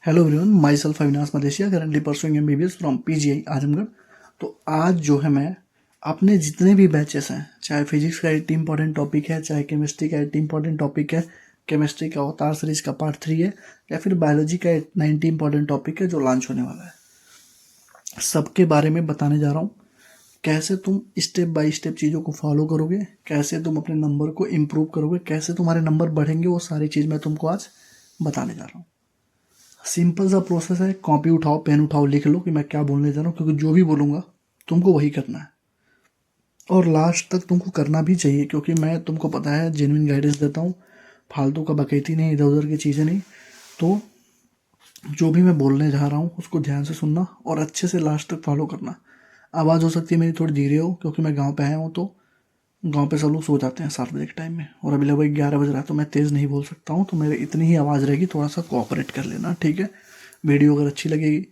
Hello everyone, my self Avinash Malaysia, currently pursuing MBBS from PGI Azamgarh. तो आज जो है मैं अपने जितने भी बैचेस हैं, चाहे फिजिक्स का 80 इंपॉर्टेंट टॉपिक है, चाहे केमिस्ट्री का 80 इंपॉर्टेंट टॉपिक है, केमिस्ट्री का अवतार सीरीज का पार्ट 3 है, या फिर बायोलॉजी का 90 इंपॉर्टेंट टॉपिक है जो लॉन्च होने वाला है, सबके बारे में बताने जा रहा हूँ। कैसे तुम स्टेप बाय स्टेप चीज़ों को फॉलो करोगे, कैसे तुम अपने नंबर को इम्प्रूव करोगे, कैसे तुम्हारे नंबर बढ़ेंगे, वो सारी चीज़ मैं तुमको आज बताने जा रहा हूँ। सिंपल सा प्रोसेस है, कॉपी उठाओ, पेन उठाओ, लिख लो कि मैं क्या बोलने जा रहा हूँ, क्योंकि जो भी बोलूँगा तुमको वही करना है और लास्ट तक तुमको करना भी चाहिए, क्योंकि मैं तुमको पता है जेन्युइन गाइडेंस देता हूँ, फालतू का बकैती नहीं, इधर उधर की चीज़ें नहीं। तो जो भी मैं बोलने जा रहा हूँ उसको ध्यान से सुनना और अच्छे से लास्ट तक फॉलो करना। आवाज़ हो सकती है मेरी थोड़ी धीरे हो, क्योंकि मैं गाँव पे आया हूँ, तो गांव पे सब लोग सो जाते हैं 7 बजे के टाइम में, और अभी लगभग 11 बज रहा है, तो मैं तेज़ नहीं बोल सकता हूँ, तो मेरे इतनी ही आवाज़ रहेगी, थोड़ा सा कोऑपरेट कर लेना, ठीक है। वीडियो अगर अच्छी लगेगी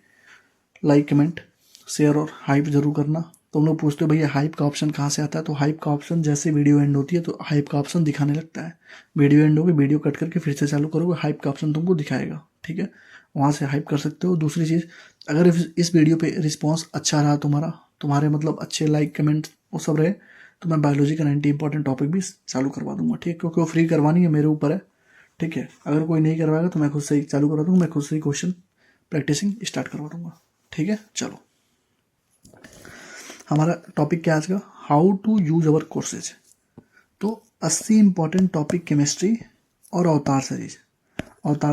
लाइक कमेंट शेयर और हाइप जरूर करना। तुम लोग पूछते हो भैया हाइप का ऑप्शन कहाँ से आता है, तो हाइप का ऑप्शन जैसे वीडियो एंड होती है तो हाइप का ऑप्शन दिखाने लगता है। वीडियो एंड होगी, वीडियो कट करके फिर से चालू करोगे, हाइप का ऑप्शन तुमको दिखाएगा, ठीक है। वहाँ से हाइप कर सकते हो। दूसरी चीज़, अगर इस वीडियो पे रिस्पॉन्स अच्छा रहा तुम्हारे मतलब अच्छे लाइक कमेंट वो सब रहे, तो मैं बायोलॉजी का 90 इंपॉर्टेंट टॉपिक भी चालू करवा दूंगा, ठीक है, क्योंकि वो फ्री करवानी है, मेरे ऊपर है, ठीक है। अगर कोई नहीं करवाएगा तो मैं खुद से ही चालू करवा दूंगा, मैं खुद से ही क्वेश्चन प्रैक्टिसिंग स्टार्ट करवा दूंगा, ठीक है। चलो, हमारा टॉपिक क्या आज का, how to use our courses. तो 80 इंपॉर्टेंट टॉपिक केमिस्ट्री और अवतार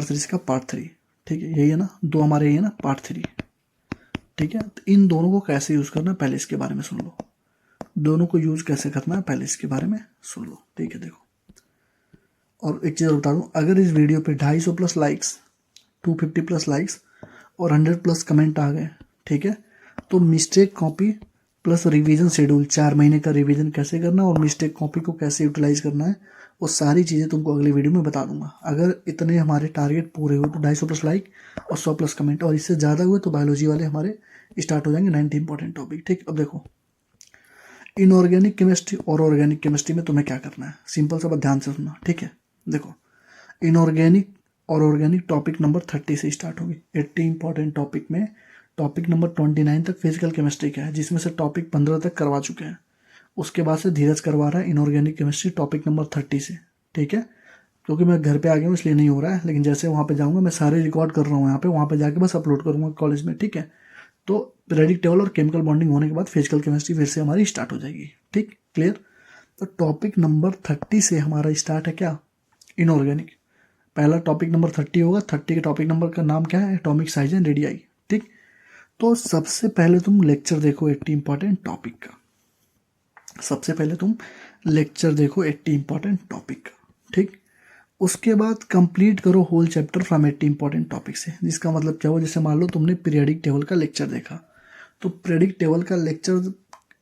सीरीज का पार्ट 3, ठीक है, यही है ना, दो हमारे यही है ना पार्ट 3, ठीक है। तो इन दोनों को कैसे यूज़ करना है पहले इसके बारे में सुन लो, दोनों को यूज़ कैसे करना है पहले इसके बारे में सुन लो, ठीक है। देखो, और एक चीज़ और बता दूँ, अगर इस वीडियो पे 250 प्लस लाइक्स, 250 प्लस लाइक्स और 100 प्लस कमेंट आ गए, ठीक है, तो mistake copy plus revision schedule, 4 महीने का रिवीजन कैसे करना और मिस्टेक कॉपी को कैसे यूटिलाइज करना है, वो सारी चीज़ें तुमको अगले वीडियो में बता दूंगा। अगर इतने हमारे टारगेट पूरे हुए तो 250 प्लस लाइक और 100 प्लस कमेंट, और इससे ज़्यादा हुए तो बायोलॉजी वाले हमारे स्टार्ट हो जाएंगे 90 इंपॉर्टेंट टॉपिक, ठीक। अब देखो, इनऑर्गेनिक केमिस्ट्री और ऑर्गेनिक केमिस्ट्री में तुम्हें क्या करना है, सिंपल सा बात ध्यान से सुनना, ठीक है। देखो, इनऑर्गेनिक और ऑर्गेनिक टॉपिक नंबर 30 से स्टार्ट होगी। 80 इंपॉर्टेंट टॉपिक में टॉपिक नंबर 29 तक फिजिकल केमिस्ट्री का है, जिसमें से टॉपिक 15 तक करवा चुके हैं। उसके बाद से धीरज करवा रहा है इनऑर्गेनिक केमिस्ट्री टॉपिक नंबर 30 से, ठीक है। क्योंकि मैं घर पे आ गया हूँ इसलिए नहीं हो रहा है, लेकिन जैसे वहाँ पे जाऊँगा मैं सारे रिकॉर्ड कर रहा हूँ यहाँ पे, वहाँ पे जाके बस अपलोड करूँगा कॉलेज में, ठीक है। तो पीरियोडिक टेबल और केमिकल बॉन्डिंग होने के बाद फिजिकल केमिस्ट्री फिर से हमारी स्टार्ट हो जाएगी, ठीक, क्लियर। तो टॉपिक नंबर 30 से हमारा स्टार्ट है क्या, इनऑर्गेनिक। पहला टॉपिक नंबर 30 होगा। 30 के टॉपिक नंबर का नाम क्या है, एटॉमिक साइज एंड रेडियाई, ठीक। तो सबसे पहले तुम लेक्चर देखो 80 इंपॉर्टेंट टॉपिक का, सबसे पहले तुम लेक्चर देखो 80 इंपॉर्टेंट टॉपिक का, ठीक। उसके बाद कंप्लीट करो whole chapter from 80 important topic से, जिसका मतलब क्या हो, जैसे मान लो तुमने पीरियडिक टेबल का लेक्चर देखा, तो पीरियडिक टेबल का लेक्चर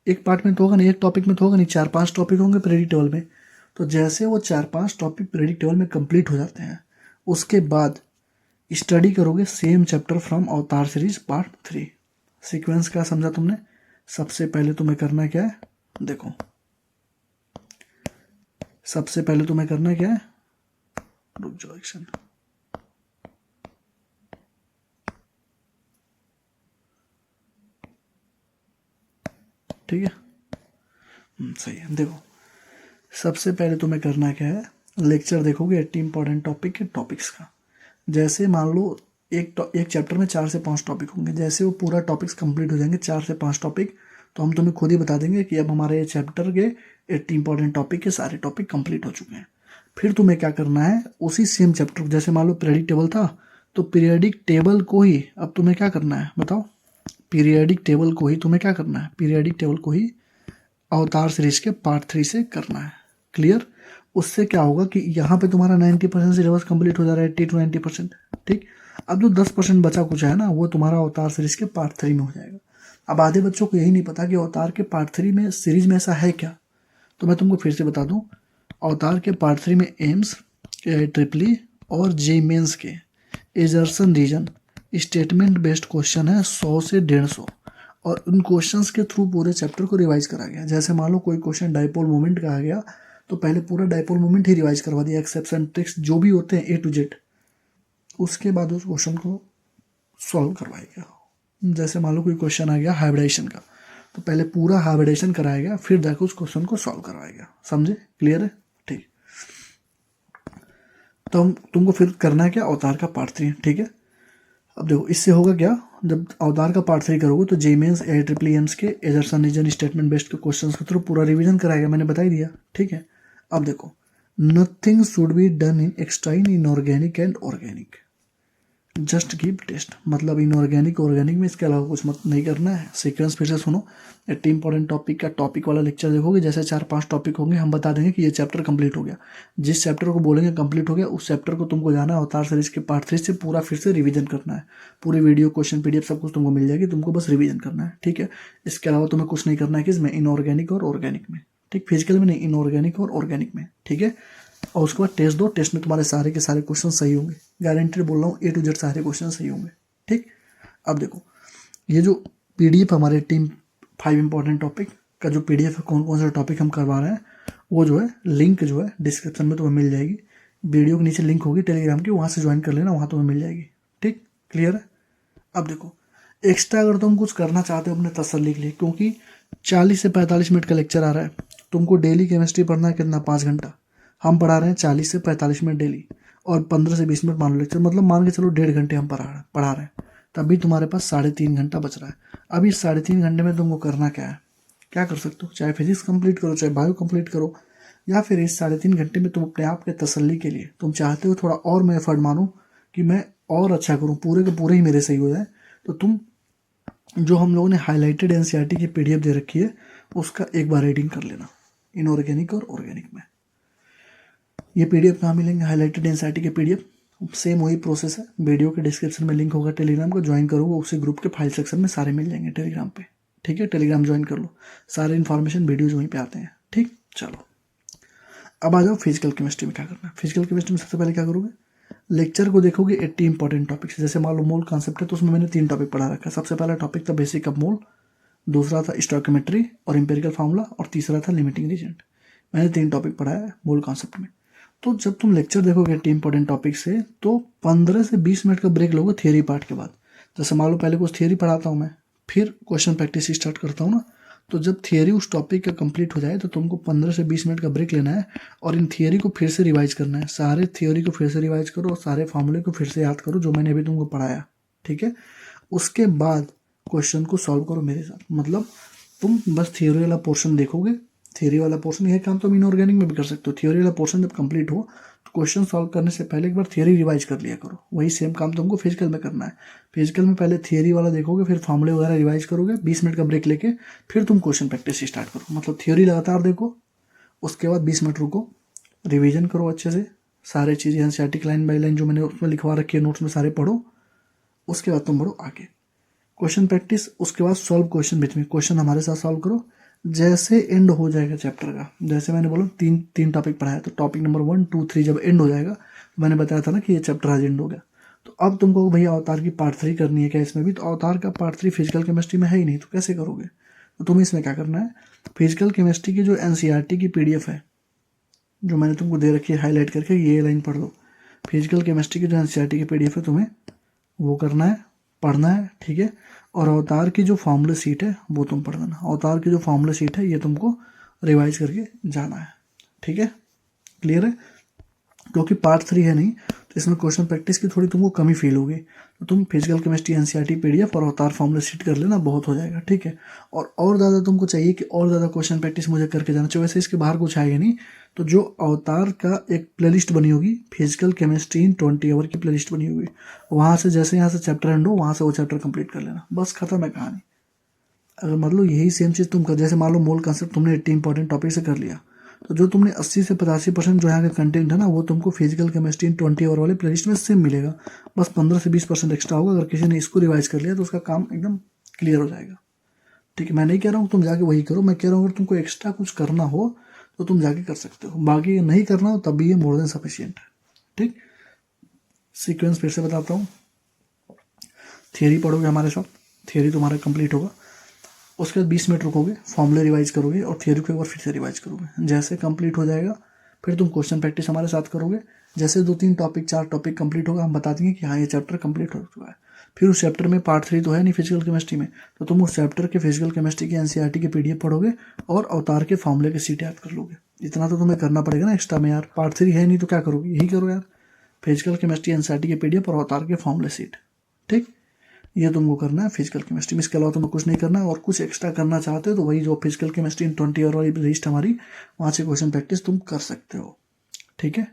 एक पार्ट में तो होगा नहीं, एक टॉपिक में तो होगा नहीं, 4-5 टॉपिक होंगे पीरियडिक टेबल में। तो जैसे वो 4-5 टॉपिक पीरियडिक टेबल में कंप्लीट हो जाते हैं, उसके बाद स्टडी करोगे सेम चैप्टर फ्रॉम अवतार सीरीज पार्ट 3। सीक्वेंस क्या समझा तुमने, सबसे पहले तुम्हें करना क्या है, देखो, सबसे पहले तुम्हें करना क्या है, रुक जाओ एक्शन, ठीक है, सही है। देखो, सबसे पहले तुम्हें करना क्या है, लेक्चर देखोगे 80 इंपॉर्टेंट टॉपिक के टॉपिक्स का। जैसे मान लो एक चैप्टर में 4 से 5 टॉपिक होंगे, जैसे वो पूरा टॉपिक्स कंप्लीट हो जाएंगे 4 से 5 टॉपिक, तो हम तुम्हें खुद ही बता देंगे कि अब हमारे चैप्टर के 80 इंपॉर्टेंट टॉपिक के सारे टॉपिक कंप्लीट हो चुके हैं। फिर तुम्हें क्या करना है, उसी सेम चैप्टर, जैसे मान लो पीरियडिक टेबल था, तो पीरियडिक टेबल को ही अब तुम्हें क्या करना है बताओ, पीरियडिक टेबल को ही तुम्हें क्या करना है, पीरियडिक टेबल को ही अवतार सीरीज के पार्ट 3 से करना है, क्लियर। उससे क्या होगा कि यहाँ पे तुम्हारा 90% सिलेबस कंप्लीट हो जा रहा है, 80 to 90%, ठीक। अब जो 10% बचा कुछ है ना, वो तुम्हारा अवतार सीरीज के पार्ट 3 में हो जाएगा। अब आधे बच्चों को यही नहीं पता कि अवतार के पार्ट 3 में सीरीज में ऐसा है क्या, तो मैं तुमको फिर से बता दूं, अवतार के पार्ट 3 में एम्स, ट्रिपली और जे मेंस के assertion reason statement based question है 100 से 150, और उन क्वेश्चंस के थ्रू पूरे चैप्टर को रिवाइज करा गया। जैसे मान लो कोई क्वेश्चन डाइपोल मोमेंट का आ गया, तो पहले पूरा डाइपोल मोमेंट ही रिवाइज करवा दिया, एक्सेप्शन ट्रिक्स जो भी होते हैं A to Z। उसके बाद उस क्वेश्चन को सॉल्व करवाएगा। जैसे मान लो कोई क्वेश्चन आ गया हाइब्रिडेशन का, तो पहले पूरा हाइब्रिडेशन कराएगा, फिर जाकर उस क्वेश्चन को सॉल्व करवाएगा। समझे? क्लियर है? ठीक। तो तुमको फिर करना है क्या, अवतार का पार्ट 3। ठीक है, अब देखो इससे होगा क्या, जब अवतार का पार्ट 3 करोगे तो जेमेंस एट्रिपलियंस के एजर्सन रीजन स्टेटमेंट बेस्ड के क्वेश्चन के थ्रू पूरा रिवीजन कराएगा, मैंने बता ही दिया। ठीक है, अब देखो nothing should be done in extra in inorganic and organic, just give test. मतलब इनऑर्गेनिक ऑर्गेनिक में इसके अलावा कुछ मत नहीं करना है। सीक्वेंस फिर से सुनो, 80 इंपॉर्टेंट टॉपिक का टॉपिक वाला लेक्चर देखोगे, जैसे 4-5 टॉपिक होंगे, हम बता देंगे कि ये चैप्टर कंप्लीट हो गया। जिस चैप्टर को बोलेंगे कंप्लीट हो गया, उस चैप्टर को तुमको जाना है अवतार सीरीज के पार्ट 3 से पूरा फिर से रिवीजन करना है। पूरी वीडियो, क्वेश्चन, पीडीएफ सब कुछ तुमको मिल जाएगी, तुमको बस रिवीजन करना है। ठीक है, इसके अलावा तुम्हें कुछ नहीं करना है किसमें, इनऑर्गेनिक और ऑर्गेनिक में। ठीक, फिजिकल में नहीं, इनऑर्गेनिक और ऑर्गेनिक में। ठीक है, और उसके बाद टेस्ट दो, टेस्ट में तुम्हारे सारे के सारे क्वेश्चन सही होंगे, गारंटेड बोल रहा हूँ, A to Z सारे क्वेश्चन सही होंगे। ठीक, अब देखो ये जो पीडीएफ हमारे टीम 5 इंपॉर्टेंट टॉपिक का जो पीडीएफ है, कौन कौन सा टॉपिक हम करवा रहे हैं, वो जो है लिंक जो है डिस्क्रिप्शन में तुम्हें मिल जाएगी। वीडियो के नीचे लिंक होगी टेलीग्राम की, वहाँ से ज्वाइन कर लेना, वहाँ तुम्हें मिल जाएगी। ठीक, क्लियर है? अब देखो एक्स्ट्रा अगर तुम कुछ करना चाहते हो अपने तसल्ली के लिए, क्योंकि 40 से 45 मिनट का लेक्चर आ रहा है, तुमको डेली केमिस्ट्री पढ़ना है कितना, 5 घंटा। हम पढ़ा रहे हैं 40 से 45 मिनट डेली, और 15 से 20 मिनट मान लो लेक्चर, मतलब मान के चलो 1.5 घंटे हम पढ़ा रहे हैं, तभी तुम्हारे पास 3.5 घंटा बच रहा है। अब इस 3.5 घंटे में तुमको करना क्या है, क्या कर सकते हो, चाहे फिजिक्स कंप्लीट करो, चाहे बायो कंप्लीट करो, या फिर इस 3.5 घंटे में तुम अपने आप के तसल्ली के लिए तुम चाहते हो थोड़ा और मैं एफर्ट मानूं कि मैं और अच्छा करूं, पूरे के पूरे ही मेरे सही हो जाए, तो तुम जो हम लोगों ने हाईलाइटेड एनसीईआरटी की पीडीएफ दे रखी है उसका एक बार रीडिंग कर लेना, इनऑर्गेनिक और ऑर्गेनिक में। ये पीडीएफ कहाँ मिलेंगे, हाईलाइटेड एनसीईआरटी के पीडीएफ, सेम वही प्रोसेस है। वीडियो के डिस्क्रिप्शन में लिंक होगा टेलीग्राम को, ज्वाइन करोगे उसी ग्रुप के फाइल सेक्शन में सारे मिल जाएंगे टेलीग्राम पे। ठीक है, टेलीग्राम ज्वाइन कर लो, सारे इन्फॉर्मेशन वीडियोज वहीं पे आते हैं। ठीक, चलो अब आ जाओ फिजिकल केमिस्ट्री में क्या करना है। फिजिकल केमिस्ट्री में सबसे पहले क्या करोगे, लेक्चर को देखोगे 80 इंपॉर्टेंट टॉपिक्स। जैसे मान लो मोल कॉन्सेप्ट है, तो उसमें मैंने 3 टॉपिक पढ़ा रखा है। सबसे पहला टॉपिक था बेसिक ऑफ मोल, दूसरा था स्टोइकियोमेट्री और एम्पिरिकल फार्मूला, और तीसरा था लिमिटिंग रीजेंट। मैंने 3 टॉपिक पढ़ाया है मोल कॉन्सेप्ट में। तो जब तुम लेक्चर देखोगे 80 इंपॉर्टेंट टॉपिक से, तो 15 से 20 मिनट का ब्रेक लोगे थियरी पार्ट के बाद। जैसे मान लो पहले कुछ थियरी पढ़ाता हूँ मैं, फिर क्वेश्चन प्रैक्टिस स्टार्ट करता हूँ ना, तो जब थियरी उस टॉपिक का कंप्लीट हो जाए तो तुमको 15 से 20 मिनट का ब्रेक लेना है, और इन थियरी को फिर से रिवाइज करना है। सारे थियरी को फिर से रिवाइज करो और सारे फॉर्मूले को फिर से याद करो जो मैंने अभी तुमको पढ़ाया। ठीक है, उसके बाद क्वेश्चन को सॉल्व करो मेरे साथ। मतलब तुम बस थियोरी वाला पोर्शन देखोगे, थियोरी वाला पोर्शन, यह काम तुम इनऑर्गेनिक में भी कर सकते हो। थियोरी वाला पोर्शन जब कंप्लीट हो तो क्वेश्चन सॉल्व करने से पहले एक बार थियोरी रिवाइज कर लिया करो। वही सेम काम तुमको फिजिकल में करना है। फिजिकल में पहले थियोरी वाला देखोगे, फिर फॉर्मूले वगैरह रिवाइज करोगे, 20 मिनट का ब्रेक लेके फिर तुम क्वेश्चन प्रैक्टिस स्टार्ट करो। मतलब थियोरी लगातार देखो, उसके बाद 20 मिनट रुको, रिविजन करो अच्छे से, सारे चीज़ें एनसीईआरटी लाइन बाई लाइन जो मैंने उसमें लिखवा रखी है नोट्स में सारे पढ़ो। उसके बाद तुम बढ़ो आगे, क्वेश्चन प्रैक्टिस, उसके बाद सॉल्व क्वेश्चन बीच में, क्वेश्चन हमारे साथ सॉल्व करो। जैसे एंड हो जाएगा चैप्टर का, जैसे मैंने बोला तीन टॉपिक पढ़ाया, तो टॉपिक नंबर 1, 2, 3 जब एंड हो जाएगा, तो मैंने बताया था ना कि ये चैप्टर आज एंड हो गया, तो अब तुमको भैया अवतार की पार्ट 3 करनी है क्या इसमें भी, तो अवतार का पार्ट 3 फिजिकल केमिस्ट्री में है ही नहीं, तो कैसे करोगे। तो तुम्हें इसमें क्या करना है, फिजिकल केमिस्ट्री की जो एनसीईआरटी की पीडीएफ है जो मैंने तुमको दे रखी है हाईलाइट करके, ये लाइन पढ़ लो। फिजिकल केमिस्ट्री की जो एनसीईआरटी की पीडीएफ है तुम्हें वो करना है, पढ़ना है। ठीक है, और अवतार की जो फॉर्मूला सीट है वो तुम पढ़ देना। अवतार की जो फॉर्मूला सीट है ये तुमको रिवाइज करके जाना है। ठीक है, क्लियर है, क्योंकि पार्ट 3 है नहीं, तो इसमें क्वेश्चन प्रैक्टिस की थोड़ी तुमको कमी फील होगी, तो तुम फिजिकल केमिस्ट्री एनसीईआरटी पीडीएफ और अवतार फॉर्मूला सीट कर लेना, बहुत हो जाएगा। ठीक है, और ज़्यादा तुमको चाहिए कि और ज़्यादा क्वेश्चन प्रैक्टिस मुझे करके जाना चाहिए, वैसे इसके बाहर कुछ आएगा नहीं, तो जो अवतार का एक प्लेलिस्ट बनी होगी, फिजिकल केमिस्ट्री इन 20 आवर की प्लेलिस्ट बनी होगी, वहाँ से जैसे यहाँ से चैप्टर एंड हो वहाँ से वो चैप्टर कंप्लीट कर लेना, बस खत्म है कहानी। अगर मतलब यही सेम चीज़ तुम कर, जैसे मान लो मोल कंसेप्ट तुमने 80 इंपॉर्टेंट टॉपिक से कर लिया, तो जो तुमने 80 से 85% जो यहाँ का कंटेंट है ना, वो तुमको फिजिकल केमिस्ट्री इन 20 आवर वाले प्लेलिस्ट में सेम मिलेगा, बस 15 से 20% एक्स्ट्रा होगा। अगर किसी ने इसको रिवाइज कर लिया तो उसका काम एकदम क्लियर हो जाएगा। ठीक है, मैं नहीं कह रहा हूँ तुम जाके वही करो, मैं कह रहा हूँ अगर तुमको एक्स्ट्रा कुछ करना हो तो तुम जाके कर सकते हो, बाकी नहीं करना हो तब भी ये मोर देन सफिशियंट है। ठीक, सीक्वेंस फिर से बताता हूँ। थियरी पढ़ोगे हमारे साथ, थियरी तुम्हारा कंप्लीट होगा, उसके बाद 20 मिनट रुकोगे, फॉर्मूले रिवाइज करोगे और थियरी को एक बार फिर से रिवाइज करोगे। जैसे कंप्लीट हो जाएगा फिर तुम क्वेश्चन प्रैक्टिस हमारे साथ करोगे। जैसे 2-3 टॉपिक 4 टॉपिक कंप्लीट होगा, हम बता देंगे कि हाँ ये चैप्टर कंप्लीट हो चुका है, फिर उस चैप्टर में पार्ट 3 तो है नहीं फिजिकल केमिस्ट्री में, तो तुम उस चैप्टर के फिजिकल केमिस्ट्री की एनसीईआरटी की पीडीएफ पढ़ोगे और अवतार के फॉर्मूले के सीट याद कर लोगे। इतना तो तुम्हें करना पड़ेगा ना एक्स्ट्रा में यार, पार्ट 3 है नहीं तो क्या करोगे, यही करो यार, फिजिकल केमिस्ट्री एनसीईआरटी की पीडीएफ और अवतार के फॉर्मूले सीट। ठीक, ये तुमको करना है फिजिकल केमिस्ट्री में। इसके अलावा तुम्हें कुछ नहीं करना है। और कुछ एक्स्ट्रा करना चाहते हो तो वही जो फिजिकल केमिस्ट्री इन 20 आवर वाली लिस्ट हमारी, वहाँ से क्वेश्चन प्रैक्टिस तुम कर सकते हो। ठीक है,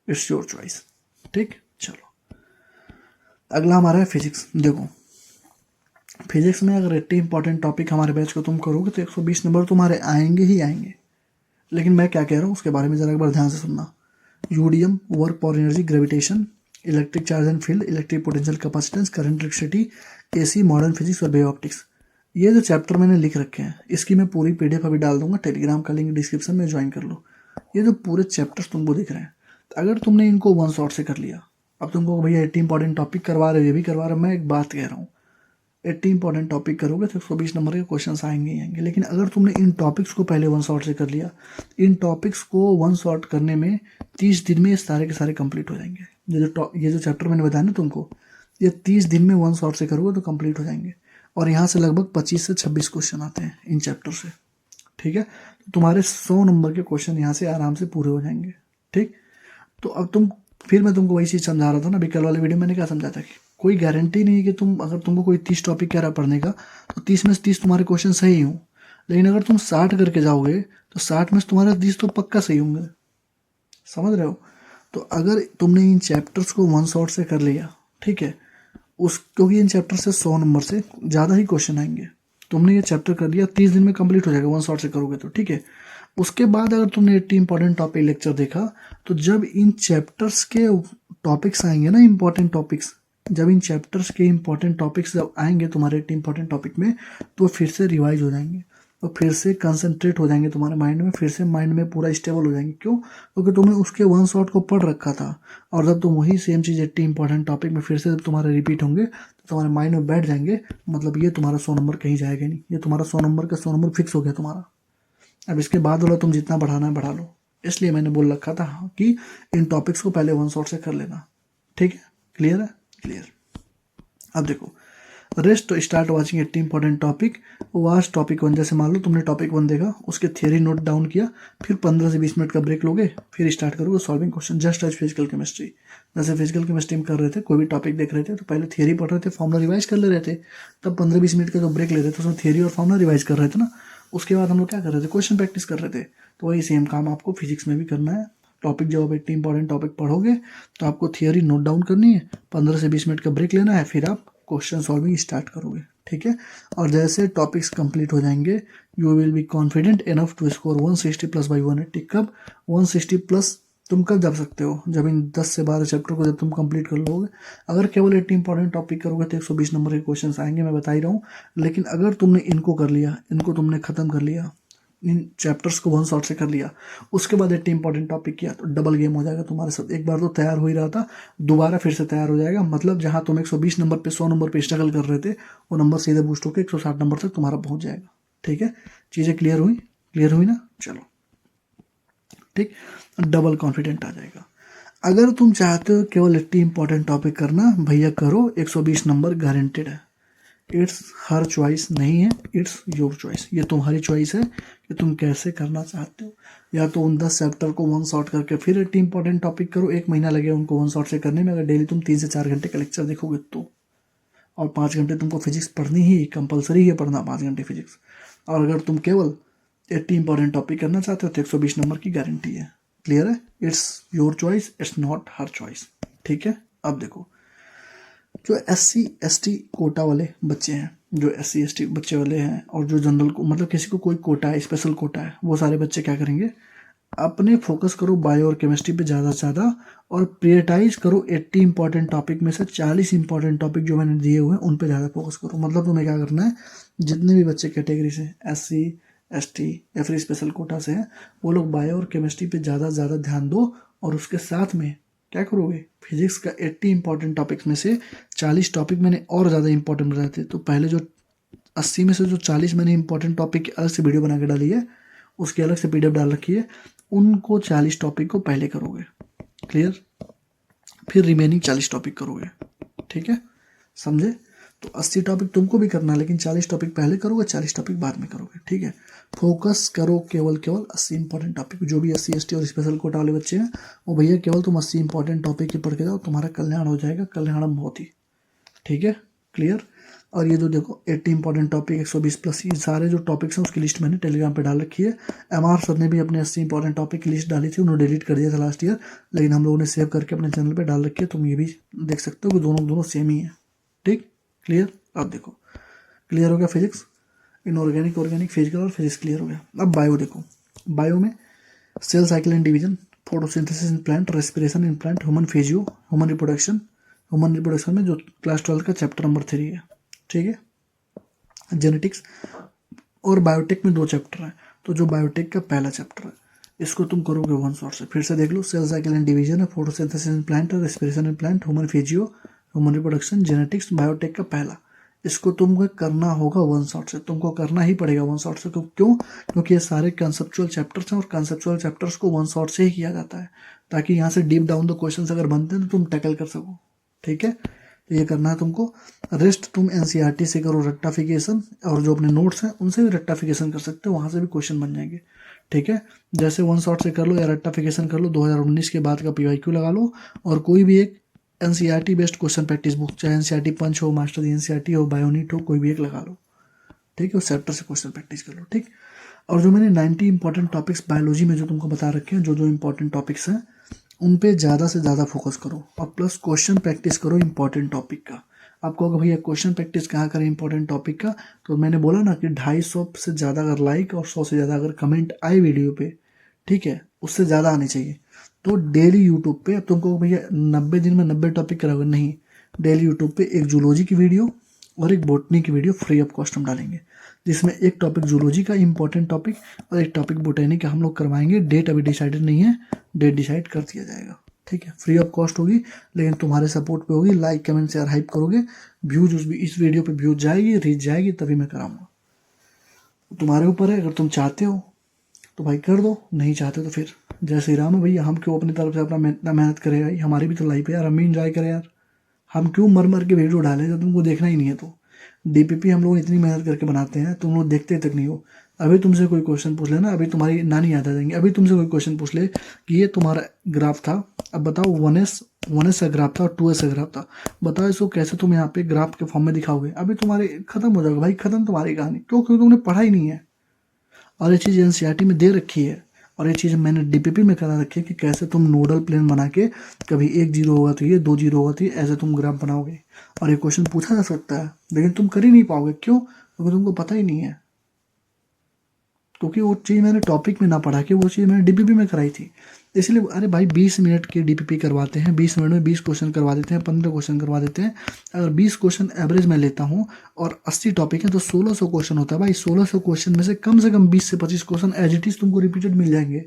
इट्स योर चॉइस। ठीक, चलो अगला हमारा है फिजिक्स। देखो फिजिक्स में अगर 80 इंपॉर्टेंट टॉपिक हमारे बैच को तुम करोगे तो 120 नंबर तुम्हारे आएंगे ही आएंगे। लेकिन मैं क्या कह रहा हूँ उसके बारे में जरा एक बार ध्यान से सुनना। यूडियम, वर्क पर energy, gravitation, electric charge and field, electric potential capacitance, current electricity, AC, modern physics और वेव ऑप्टिक्स, ये जो चैप्टर मैंने लिख रखे हैं इसकी मैं पूरी पीडीएफ अभी डाल दूंगा, टेलीग्राम का लिंक डिस्क्रिप्शन में ज्वाइन कर लो। ये जो पूरे चैप्टर्स तुमको दिख रहे हैं, अगर तुमने इनको वन शॉट से कर लिया, अब तुमको भैया 80 इंपॉर्टेंट टॉपिक करवा रहे हो, ये भी करवा रहे हो, मैं एक बात कह रहा हूँ 80 इंपॉर्टेंट टॉपिक करोगे तो 120 नंबर के क्वेश्चन आएंगे ही आएंगे। लेकिन अगर तुमने इन टॉपिक्स को पहले वन शॉट से कर लिया, इन टॉपिक्स को वन शॉट करने में 30 दिन में ये सारे के सारे कंप्लीट हो जाएंगे। ये जो चैप्टर मैंने बताया ना तुमको, ये 30 दिन में वन शॉट से करोगे तो कंप्लीट हो जाएंगे। और यहाँ से लगभग 25 से 26 क्वेश्चन आते हैं इन चैप्टर से। ठीक है, तो तुम्हारे 100 नंबर के क्वेश्चन यहाँ से आराम से पूरे हो जाएंगे। ठीक, तो अब फिर मैं तुमको वही चीज़ समझा रहा था ना, अभी कल वाले वीडियो में मैंने क्या समझा था कि कोई गारंटी नहीं है कि अगर तुमको कोई 30 टॉपिक कह रहा पढ़ने का तो 30 में से 30 तुम्हारे क्वेश्चन सही हों। लेकिन अगर तुम 60 करके जाओगे तो 60 में से तुम्हारे 30 तो पक्का सही होंगे। समझ रहे हो? तो अगर तुमने इन चैप्टर्स को वन शॉट से कर लिया, ठीक है, क्योंकि इन चैप्टर से 100 नंबर से ज़्यादा ही क्वेश्चन आएंगे। तुमने ये चैप्टर कर लिया, 30 दिन में कंप्लीट हो जाएगा वन शॉट से करोगे तो। ठीक है, उसके बाद अगर तुमने 80 इंपॉर्टेंट टॉपिक लेक्चर देखा, तो जब इन चैप्टर्स के टॉपिक्स आएंगे ना, इंपॉर्टेंट टॉपिक्स, जब इन चैप्टर्स के इंपॉर्टेंट टॉपिक्स जब आएंगे तुम्हारे 80 इंपॉर्टेंट टॉपिक में, तो फिर से रिवाइज हो जाएंगे और फिर से कंसंट्रेट हो जाएंगे तुम्हारे माइंड में, फिर से माइंड में पूरा स्टेबल हो जाएंगे। क्यों? क्योंकि तुमने उसके वन शॉट को पढ़ रखा था, और जब तुम वही सेम चीज़ 80 इंपॉर्टेंट टॉपिक में फिर से जब तुम्हारे रिपीट होंगे तो तुम्हारे माइंड में बैठ जाएंगे। मतलब ये तुम्हारा 100 नंबर कहीं जाएगा नहीं, ये तुम्हारा 100 नंबर का 100 नंबर फिक्स हो गया तुम्हारा। अब इसके बाद वाला तुम जितना बढ़ाना है बढ़ा लो। इसलिए मैंने बोल रखा था कि इन टॉपिक्स को पहले वन शॉट से कर लेना। ठीक है, क्लियर है? क्लियर। अब देखो, रेस्ट तो start watching 80 important topic, watch topic 1। जैसे मान लो तुमने टॉपिक 1 देखा, उसके थियरी नोट डाउन किया, फिर 15 से 20 मिनट का ब्रेक लोगे, फिर स्टार्ट करोगे solving question just as physical chemistry. जैसे फिजिकल केमिस्ट्री में कर रहे थे, कोई भी टॉपिक देख रहे थे तो पहले थियरी पढ़ रहे थे, फॉर्मुला रिवाइज कर ले रहे थे, तब 15-20 मिनट का जो ब्रेक ले रहे थे उसमें थियरी और फॉर्मुला रिवाइज कर रहे थे ना। उसके बाद हम लोग क्या कर रहे थे, क्वेश्चन प्रैक्टिस कर रहे थे। तो वही सेम काम आपको फिजिक्स में भी करना है। टॉपिक जब आप 80 इंपॉर्टेंट टॉपिक पढ़ोगे तो आपको थियरी नोट डाउन करनी है, 15 से 20 मिनट का ब्रेक लेना है, फिर आप क्वेश्चन सॉल्विंग स्टार्ट करोगे। ठीक है, और जैसे टॉपिक्स कंप्लीट हो जाएंगे, you will be confident enough to score 160 plus by 180। कब 160 प्लस तुम कब जा सकते हो? जब इन 10 से 12 चैप्टर को जब तुम कंप्लीट कर लोगे। अगर केवल 80 इंपॉर्टेंट टॉपिक करोगे तो 120 नंबर के क्वेश्चन आएंगे, मैं बता ही रहा हूँ। लेकिन अगर तुमने इनको कर लिया, इनको तुमने खत्म कर लिया, इन चैप्टर्स को वन शॉट से कर लिया, उसके बाद 80 इंपॉर्टेंट टॉपिक किया, तो डबल गेम हो जाएगा तुम्हारे साथ। एक बार तो तैयार हो ही रहा था, दोबारा फिर से तैयार हो जाएगा। मतलब जहां तुम 120 नंबर पे 100 नंबर पे स्ट्रगल कर रहे थे, वो नंबर सीधे बूस्ट होकर 160 नंबर तक तुम्हारा पहुंच जाएगा। ठीक है, चीज़ें क्लियर हुई? क्लियर हुई ना? चलो ठीक, डबल कॉन्फिडेंट आ जाएगा। अगर तुम चाहते हो केवल 80 इंपॉर्टेंट टॉपिक करना, भैया करो, 120 नंबर गारंटेड है। इट्स हर चॉइस नहीं है, इट्स योर चॉइस। ये तुम्हारी चॉइस है कि तुम कैसे करना चाहते हो। या तो उन 10 चैप्टर को वन शॉट करके फिर 80 इंपॉर्टेंट टॉपिक करो, 1 महीना लगे उनको वन शॉट से करने में, अगर डेली तुम 3 से 4 घंटे का लेक्चर देखोगे तो। और 5 घंटे तुमको फिजिक्स पढ़नी ही कंपलसरी है, पढ़ना 5 घंटे फिजिक्स। और अगर तुम केवल 80 इंपॉर्टेंट टॉपिक करना चाहते हो तो 120 नंबर की गारंटी है। क्लियर है? It's your choice, it's not her choice. ठीक है, अब देखो, जो SC/ST कोटा वाले बच्चे हैं, जो SC/ST बच्चे वाले हैं, और जो जनरल को, मतलब किसी को कोई कोटा है, स्पेशल कोटा है, वो सारे बच्चे क्या करेंगे, अपने फोकस करो बायो और केमिस्ट्री पे ज़्यादा से ज़्यादा, और प्रियोरिटाइज करो 80 इंपॉर्टेंट टॉपिक में से 40 इंपॉर्टेंट टॉपिक जो मैंने दिए हुए हैं उन पे ज़्यादा फोकस करो। मतलब तुम्हें क्या करना है, जितने भी बच्चे कैटेगरी से SC/ST या फिर स्पेशल कोटा से हैं, वो लोग बायो और केमिस्ट्री पे ज़्यादा से ज़्यादा ध्यान दो। और उसके साथ में क्या करोगे, फिजिक्स का 80 इंपॉर्टेंट टॉपिक्स में से 40 टॉपिक मैंने और ज़्यादा इंपॉर्टेंट बताए थे। तो पहले जो 80 में से जो 40 मैंने इंपॉर्टेंट टॉपिक की अलग से वीडियो बना के डाली है, उसकी अलग से PDF डाल रखी है, उनको 40 टॉपिक को पहले करोगे। क्लियर? फिर रिमेनिंग 40 टॉपिक करोगे। ठीक है, समझे? तो 80 टॉपिक तुमको भी करना है, लेकिन 40 टॉपिक पहले करोगे, 40 टॉपिक बाद में करोगे, ठीक है? फोकस करो केवल 80 इंपॉर्टेंट टॉपिक। जो भी SC ST और स्पेशल कोटा वाले बच्चे हैं वो भैया केवल तुम 80 इंपॉर्टेंट टॉपिक ही पढ़ के जाओ, तुम्हारा कल्याण हो जाएगा, कल्याणम बहुत ही, ठीक है? क्लियर? और ये जो देखो 80 इंपॉर्टेंट टॉपिक 120 प्लस, ये सारे जो टॉपिक्स हैं उसकी लिस्ट मैंने टेलीग्राम पे डाल रखी है। MR सर ने भी अपने 80 इंपॉर्टेंट टॉपिक की लिस्ट डाली थी, उन्होंने डिलीट कर दिया था लास्ट ईयर, लेकिन हम लोगों ने सेव करके अपने चैनल पे डाल रखी है। तुम ये भी देख सकते हो कि दोनों सेम ही है, ठीक? क्लियर? अब देखो क्लियर हो गया फिजिक्स, इनऑर्गेनिक, ऑर्गेनिक, फिजिकल और फिजिक्स क्लियर हो गया। अब बायो देखो, बायो में cell cycle and division, photosynthesis in plant, respiration in plant, human physio, human reproduction. Human reproduction में जो क्लास 12 का चैप्टर नंबर 3 है, ठीक है? जेनेटिक्स और बायोटेक में 2 चैप्टर है, तो जो बायोटेक का पहला चैप्टर है इसको तुम करोगे वन शॉट से। फिर से देख लो, सेल साइकिल एंड डिवीजन है, photosynthesis in plant, respiration in plant, human physio, human reproduction, genetics, biotech का पहला। इसको तुमको करना होगा वन शॉट से, तुमको करना ही पड़ेगा वन शॉट से। क्यों? क्योंकि ये सारे कंसेप्चुअल चैप्टर्स हैं और कंसेप्चुअल चैप्टर्स को वन शॉट से ही किया जाता है, ताकि यहाँ से डीप डाउन द क्वेश्चंस अगर बनते हैं तो तुम टैकल कर सको, ठीक है? तो ये करना है तुमको। रेस्ट तुम NCERT से करो रट्टाफिकेशन, और जो अपने नोट्स हैं उनसे भी रट्टाफिकेशन कर सकते हो, वहाँ से भी क्वेश्चन बन जाएंगे, ठीक है? जैसे वन शॉट से कर लो या रट्टाफिकेशन कर लो, 2019 के बाद का PYQ लगा लो, और कोई भी एक NCERT based question practice book, चाहे NCERT पंच हो, मास्टर NCERT हो, बायोनीट हो, कोई भी एक लगा लो, ठीक है? उस चैप्टर से क्वेश्चन प्रैक्टिस कर लो, ठीक? और जो मैंने 90 इंपॉर्टेंट टॉपिक्स बायोलॉजी में जो तुमको बता रखे हैं, जो इंपॉर्टेंट टॉपिक्स हैं उन पे ज़्यादा से ज़्यादा फोकस करो, और प्लस क्वेश्चन प्रैक्टिस करो इंपॉर्टेंट टॉपिक का। आपको अगर भैया क्वेश्चन प्रैक्टिस कहाँ करें इंपॉर्टेंट टॉपिक का, तो मैंने बोला ना कि 250 से ज़्यादा अगर लाइक और 100 से ज़्यादा अगर कमेंट आए वीडियो पे, ठीक है, उससे ज़्यादा आने चाहिए। तो डेली यूट्यूब पे, अब तुमको भैया 90 दिन में 90 टॉपिक कराओगे नहीं, डेली यूट्यूब पे एक जूलॉजी की वीडियो और एक बॉटनी की वीडियो फ्री ऑफ कॉस्ट हम डालेंगे, जिसमें एक टॉपिक जूलॉजी का इंपॉर्टेंट टॉपिक और एक टॉपिक बोटनी का हम लोग करवाएंगे। डेट अभी डिसाइडेड नहीं है, डेट डिसाइड कर दिया जाएगा, ठीक है? फ्री ऑफ कॉस्ट होगी, लेकिन तुम्हारे सपोर्ट पे होगी। लाइक कमेंट शेयर हाइप करोगे, व्यूज इस वीडियो पे व्यूज जाएगी, रीच जाएगी, तभी मैं कराऊंगा। तुम्हारे ऊपर है, अगर तुम चाहते हो तो भाई कर दो, नहीं चाहते तो फिर जय श्री राम है भैया। हम क्यों अपनी तरफ से अपना मेहनत करें भाई, हमारी भी तो लाइफ है यार, हम भी इंजॉय करें यार। हम क्यों मर मर के वीडियो डालें जब तुमको देखना ही नहीं है? तो DPP हम लोग इतनी मेहनत करके बनाते हैं, तुम लोग देखते तक नहीं हो। अभी तुमसे कोई क्वेश्चन पूछ लेना, अभी तुम्हारी नानी याद आ जाएंगे। अभी तुमसे कोई क्वेश्चन पूछ ले कि ये तुम्हारा ग्राफ था, अब बताओ 1s का ग्राफ था और 2s का ग्राफ था, बताओ इसको कैसे तुम यहाँ पे ग्राफ के फॉर्म में दिखाओगे? अभी तुम्हारे खत्म हो जाएगा भाई, खत्म तुम्हारी कहानी। क्यों? क्योंकि तुमने पढ़ा ही नहीं है। और ये चीज़ NCERT में दे रखी है, और ये चीज़ मैंने DPP में करा रखी है कि कैसे तुम नोडल प्लेन बना के, कभी 1 0 होगा तो ये, 2 0 होगा तो ये, ऐसे तुम ग्राफ बनाओगे। और ये क्वेश्चन पूछा जा सकता है, लेकिन तुम कर ही नहीं पाओगे। क्यों? क्योंकि तुमको पता ही नहीं है, क्योंकि वो चीज़ मैंने टॉपिक में ना पढ़ा के वो चीज़ मैंने DPP में कराई थी। इसलिए अरे भाई 20 मिनट के DPP करवाते हैं, 20 मिनट में 20 क्वेश्चन करवा देते हैं, 15 क्वेश्चन करवा देते हैं। अगर 20 क्वेश्चन एवरेज मैं लेता हूँ और 80 टॉपिक है तो 1600 क्वेश्चन होता है भाई। 1600 क्वेश्चन में से कम 20 से 25 क्वेश्चन एज इट इज तुमको रिपीटेड मिल जाएंगे।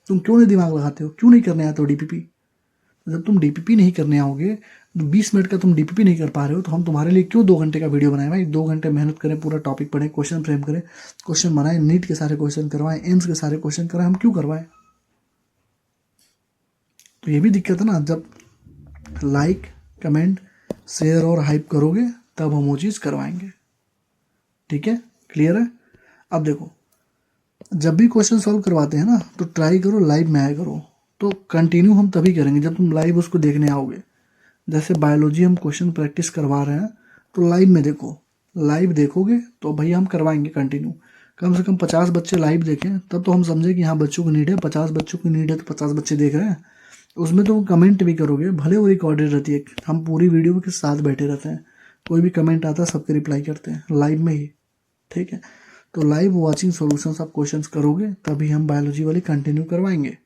तुम क्यों नहीं दिमाग लगाते हो? क्यों नहीं करने आते हो DPP? जब तुम DPP नहीं करने आओगे, 20 मिनट का तुम DPP नहीं कर पा रहे हो, तो हम तुम्हारे लिए क्यों 2 घंटे का वीडियो बनाए भाई? 2 घंटे मेहनत करें, पूरा टॉपिक पढ़ें, क्वेश्चन फ्रेम करें, क्वेश्चन बनाएं, नीट के सारे क्वेश्चन करवाएं, एम्स के सारे क्वेश्चन करवाएं, हम क्यों करवाएं? तो ये भी दिक्कत है ना, जब लाइक कमेंट शेयर और हाइप करोगे तब हम वो चीज़ करवाएंगे, ठीक है? क्लियर है? अब देखो, जब भी क्वेश्चन सॉल्व करवाते हैं ना तो ट्राई करो लाइव में आया करो। तो कंटिन्यू हम तभी करेंगे जब तुम लाइव उसको देखने आओगे। जैसे बायोलॉजी हम क्वेश्चन प्रैक्टिस करवा रहे हैं तो लाइव में देखो, लाइव देखोगे तो भैया हम करवाएंगे कंटिन्यू। कम से कम 50 बच्चे लाइव देखें, तब तो हम समझे कि हाँ बच्चों को नीड है। 50 बच्चों की नीड है तो 50 बच्चे देख रहे हैं, उसमें तो कमेंट भी करोगे, भले वो रिकॉर्डेड रहती है, हम पूरी वीडियो के साथ बैठे रहते हैं, कोई भी कमेंट आता है सबके रिप्लाई करते हैं लाइव में ही, ठीक है? तो लाइव वॉचिंग सॉल्यूशंस आप क्वेश्चंस करोगे तभी हम बायोलॉजी वाली कंटिन्यू करवाएंगे।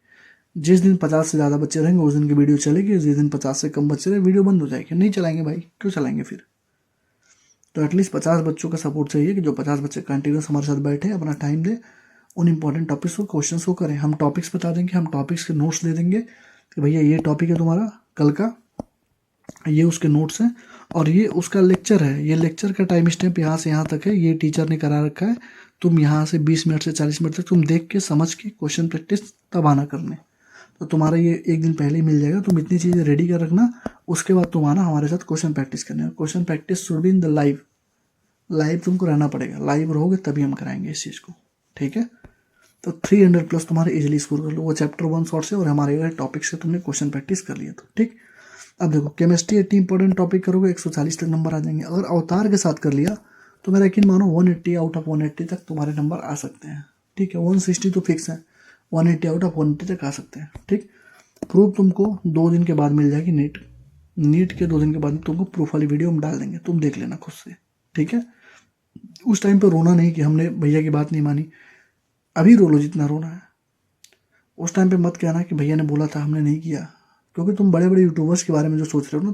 जिस दिन 50 से ज़्यादा बच्चे रहेंगे उस दिन की वीडियो चलेगी, जिस दिन 50 से कम बच्चे रहे वीडियो बंद हो जाएगी। नहीं चलाएंगे भाई, क्यों चलाएंगे फिर? तो एटलीस्ट 50 बच्चों का सपोर्ट चाहिए कि जो 50 बच्चे कंटिन्यूस हमारे साथ बैठे, अपना टाइम दे, उन इंपॉर्टेंट टॉपिक्स को क्वेश्चन को करें। हम टॉपिक्स बता देंगे, हम टॉपिक्स के नोट्स दे देंगे कि भैया ये टॉपिक है तुम्हारा कल का, ये उसके नोट्स हैं और ये उसका लेक्चर है, ये लेक्चर का टाइम स्टैम्प यहाँ से यहाँ तक है, ये टीचर ने करा रखा है। तुम यहाँ से 20 मिनट से 40 मिनट तक तुम देख के समझ के क्वेश्चन प्रैक्टिस तब आना करने। तो तुम्हारा ये एक दिन पहले ही मिल जाएगा। तुम इतनी चीज़ें रेडी कर रखना, उसके बाद तुम आना हमारे साथ क्वेश्चन प्रैक्टिस करने। Question practice should be in the live तुमको रहना पड़ेगा, लाइव रहोगे तभी हम कराएंगे इस चीज़ को, ठीक है। तो 300 प्लस तुम्हारे इजीली स्कोर कर लो, वो चैप्टर 1 शॉर्ट से और हमारे टॉपिक से तुमने क्वेश्चन प्रैक्टिस कर लिया तो ठीक। अब देखो केमिस्ट्री 80 इंपॉर्टेंट टॉपिक करोगे 140 तक नंबर आ जाएंगे। अगर अवतार के साथ कर लिया तो मेरा यकीन मानो 180 आउट ऑफ 180 तक तुम्हारे नंबर आ सकते हैं, ठीक है। 160 तो फिक्स है, 180 आउट ऑफ 180 तक आ सकते हैं, ठीक। प्रूफ तुमको 2 दिन के बाद मिल जाएगी, नीट के 2 दिन के बाद तुमको प्रूफ वाली वीडियो हम डाल देंगे, तुम देख लेना खुद से, ठीक है। उस टाइम पे रोना नहीं कि हमने भैया की बात नहीं मानी, अभी रो लो जितना रोना है। उस टाइम पे मत कहना कि भैया ने बोला था हमने नहीं किया, क्योंकि तुम बड़े बड़े यूट्यूबर्स के बारे में जो सोच रहे हो ना,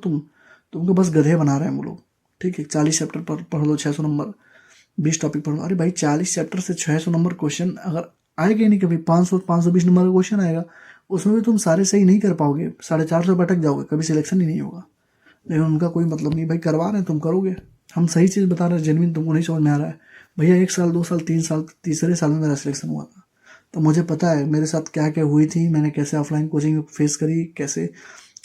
तुमको बस गधे बना रहे हैं वो लोग, ठीक है। 40 चैप्टर पर पढ़ लो 600 नंबर, 20 टॉपिक पढ़ लो। अरे भाई 40 चैप्टर से 600 नंबर क्वेश्चन अगर आएगा ही नहीं, कभी 520 नंबर का क्वेश्चन आएगा, उसमें भी तुम सारे सही नहीं कर पाओगे, 450 पे अटक जाओगे, कभी सिलेक्शन ही नहीं होगा। लेकिन उनका कोई मतलब नहीं, भाई करवा रहे हैं तुम करोगे, हम सही चीज़ बता रहे हैं, जेन्युइन तुमको नहीं समझ में आ रहा है। भैया 1 साल 2 साल 3 साल, तीसरे साल में मेरा सिलेक्शन हुआ था, तो मुझे पता है मेरे साथ क्या क्या हुई थी, मैंने कैसे ऑफलाइन कोचिंग फेस करी, कैसे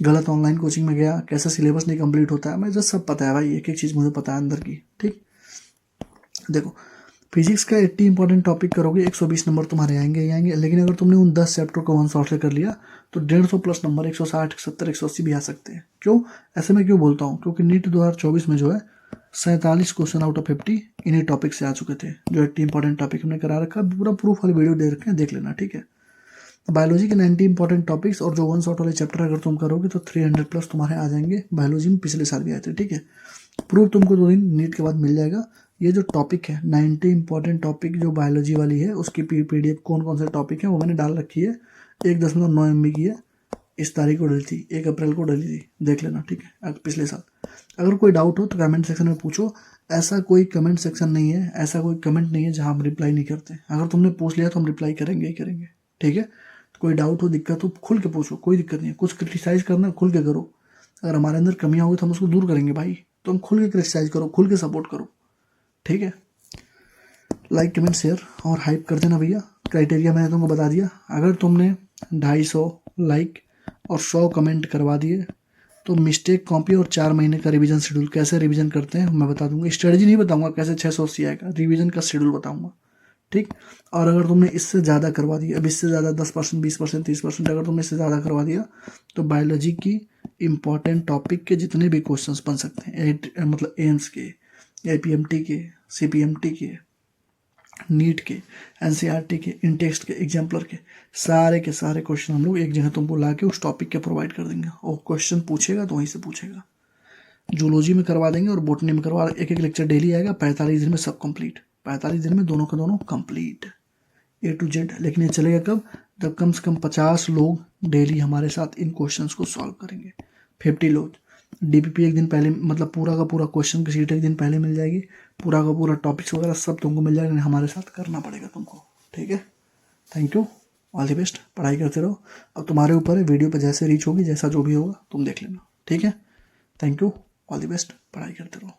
गलत ऑनलाइन कोचिंग में गया, कैसे सिलेबस नहीं कंप्लीट होता है, मुझे सब पता है भाई, एक एक चीज़ मुझे पता है अंदर की, ठीक। देखो फिजिक्स का 80 इंपॉर्टेंट टॉपिक करोगे 120 नंबर तुम्हारे आएंगे ही आएंगे। लेकिन अगर तुमने उन 10 चैप्टर को 1 शॉट से कर लिया तो 150 प्लस नंबर 160, 170, 180 भी आ सकते हैं। क्यों ऐसे मैं क्यों बोलता हूँ, क्योंकि नीट 2024 में जो है 47 क्वेश्चन आउट ऑफ 50 इन्हीं टॉपिक से आ चुके थे। जो 80 इंपॉर्टेंट टॉपिक हमने करा रखा, पूरा प्रूफ वाली वीडियो दे रखे हैं, देख लेना, ठीक है। बायोलॉजी के 90 इंपॉर्टेंट टॉपिक्स और जो 1 शॉट वाले चैप्टर अगर तुम करोगे तो 300 प्लस तुम्हारे आ जाएंगे। बायोलॉजी में पिछले साल भी आए थे, ठीक है। प्रूफ तुमको 2 दिन नीट के बाद मिल जाएगा। ये जो टॉपिक है 90 इंपॉर्टेंट टॉपिक जो बायोलॉजी वाली है, उसकी PDF कौन कौन से टॉपिक है वो मैंने डाल रखी है। 1.9 MB की है, इस तारीख को डली थी, 1 अप्रैल को डली थी, देख लेना, ठीक है। पिछले साल अगर कोई डाउट हो तो कमेंट सेक्शन में पूछो। ऐसा कोई कमेंट सेक्शन नहीं है, ऐसा कोई कमेंट नहीं है जहाँ हम रिप्लाई नहीं करते। अगर तुमने पूछ लिया तो हम रिप्लाई करेंगे ही करेंगे, ठीक है। तो कोई डाउट हो, दिक्कत हो, खुल के पूछो, कोई दिक्कत नहीं है। कुछ क्रिटिसाइज करना खुल के करो, अगर हमारे अंदर कमियाँ होगी तो हम उसको दूर करेंगे भाई। तुम खुल के क्रिटिसाइज करो, खुल के सपोर्ट करो, ठीक है। लाइक कमेंट शेयर और हाइप कर देना भैया। क्राइटेरिया मैंने तुमको बता दिया, अगर तुमने 250 लाइक और 100 कमेंट करवा दिए तो मिस्टेक कॉपी और 4 महीने का रिवीजन शेड्यूल कैसे रिवीजन करते हैं मैं बता दूंगा। स्ट्रेटजी नहीं बताऊंगा कैसे 680 आएगा, रिवीजन का शेड्यूल बताऊंगा, ठीक। और अगर तुमने इससे ज़्यादा करवा दिया, अब इससे ज़्यादा 10%, 20%, 30%, अगर तुमने इससे ज़्यादा करवा दिया तो बायोलॉजी की इंपॉर्टेंट टॉपिक के जितने भी क्वेश्चंस बन सकते हैं, मतलब एम्स के, APMT के, CPMT के, नीट के, NCERT के, इंटेक्स्ट के, एग्जाम्पलर के सारे क्वेश्चन हम लोग एक जगह तुमको ला के उस टॉपिक के प्रोवाइड कर देंगे। और क्वेश्चन पूछेगा तो वहीं से पूछेगा। जूलॉजी में करवा देंगे और बोटनी में करवा, एक लेक्चर डेली आएगा, 45 दिन में सब कंप्लीट, 45 दिन में दोनों के दोनों कंप्लीट A to Z। लेकिन ये चलेगा कब, जब कम से कम 50 लोग डेली हमारे साथ इन क्वेश्चंस को सॉल्व करेंगे। 50 लोग, DPP एक दिन पहले, मतलब पूरा का पूरा क्वेश्चन की शीट एक दिन पहले मिल जाएगी, पूरा का पूरा टॉपिक्स वगैरह सब तुमको मिल जाएगा, हमारे साथ करना पड़ेगा तुमको, ठीक है। Thank you, all the best, पढ़ाई करते रहो। अब तुम्हारे ऊपर है, वीडियो पर जैसे रीच होगी, जैसा जो भी होगा तुम देख लेना, ठीक है। Thank you, all the best, पढ़ाई करते रहो।